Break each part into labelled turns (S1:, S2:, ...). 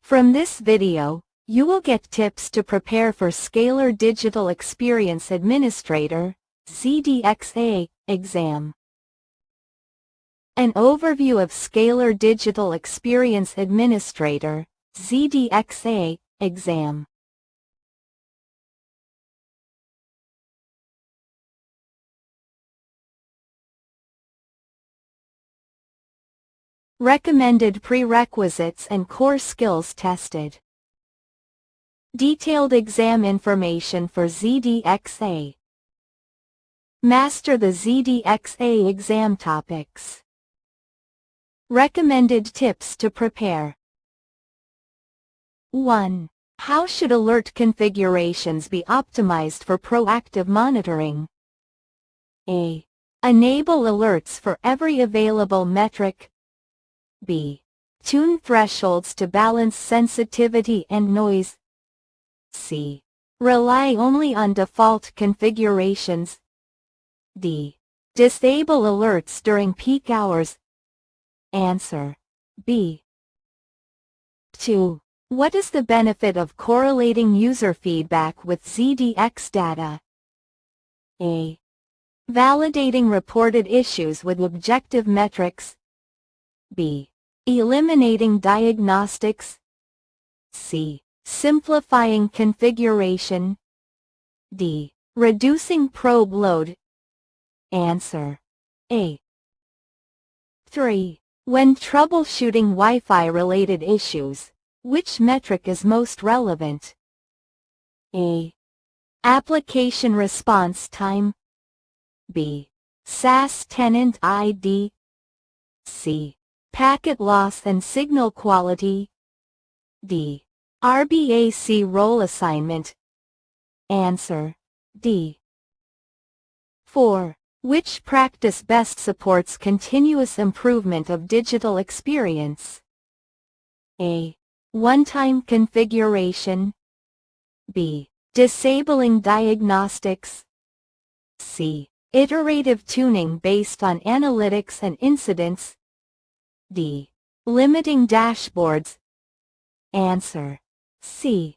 S1: From this video, you will get tips to prepare for Zscaler Digital Experience Administrator, ZDXA, exam. An overview of Zscaler Digital Experience Administrator, ZDXA, exam. Recommended prerequisites and core skills tested. Detailed exam information for ZDXA. Master the ZDXA exam topics. Recommended tips to prepare. 1. How should alert configurations be optimized for proactive monitoring? A. Enable alerts for every available metric. B. Tune thresholds to balance sensitivity and noise. C. Rely only on default configurations. D. Disable alerts during peak hours. Answer. B. 2. What is the benefit of correlating user feedback with ZDX data? A. Validating reported issues with objective metrics. B. Eliminating diagnostics. C. Simplifying configuration. D. Reducing probe load. Answer. A. 3. When troubleshooting Wi-Fi related issues, which metric is most relevant? A. Application response time. B. SaaS tenant ID. C. Packet loss and signal quality. D. RBAC role assignment. Answer. D. 4. Which practice best supports continuous improvement of digital experience? A. One-time configuration. B. Disabling diagnostics. C. Iterative tuning based on analytics and incidents. D. Limiting dashboards. Answer. C.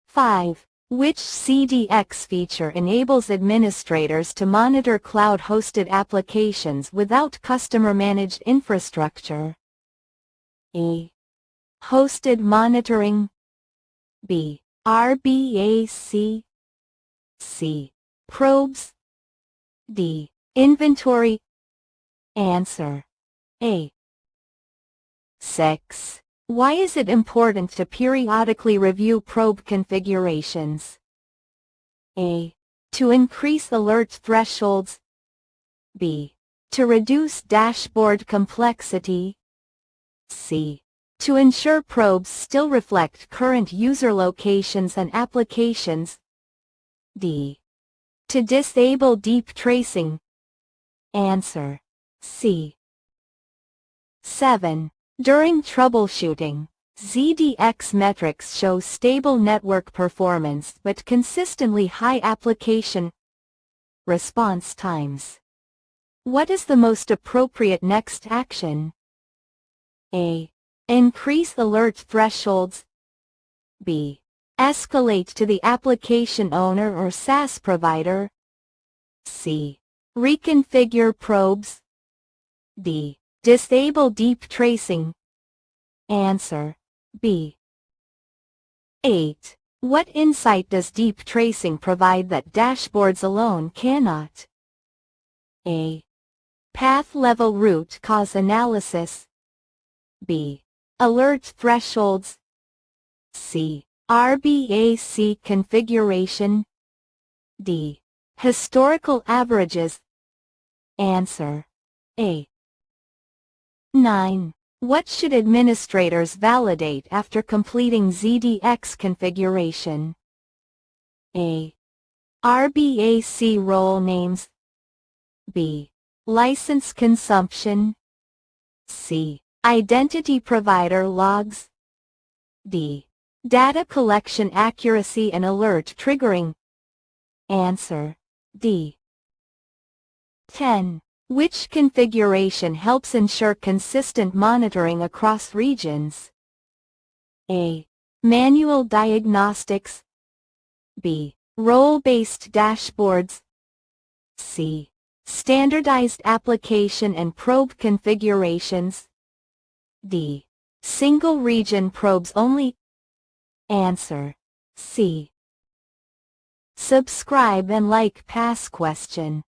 S1: 5. Which ZDX feature enables administrators to monitor cloud-hosted applications without customer-managed infrastructure? A. Hosted monitoring. B. RBAC. C. Probes. D. Inventory. Answer. A. 6. Why is it important to periodically review probe configurations? A. To increase alert thresholds. B. To reduce dashboard complexity. C. To ensure probes still reflect current user locations and applications. D. To disable deep tracing. Answer. C. 7. During troubleshooting, ZDX metrics show stable network performance but consistently high application response times. What is the most appropriate next action? A. Increase alert thresholds. B. Escalate to the application owner or SaaS provider. C. Reconfigure probes. D. Disable deep tracing. Answer. B. 8. What insight does deep tracing provide that dashboards alone cannot? A. Path-level root cause analysis. B. Alert thresholds. C. RBAC configuration. D. Historical averages. Answer. A. 9. What should administrators validate after completing ZDX configuration? A. RBAC role names. B. License consumption. C. Identity provider logs. D. Data collection accuracy and alert triggering. Answer. D. 10. Which configuration helps ensure consistent monitoring across regions? A. Manual diagnostics. B. Role-based dashboards. C. Standardized application and probe configurations. D. Single region probes only. Answer: C. Subscribe and like past question.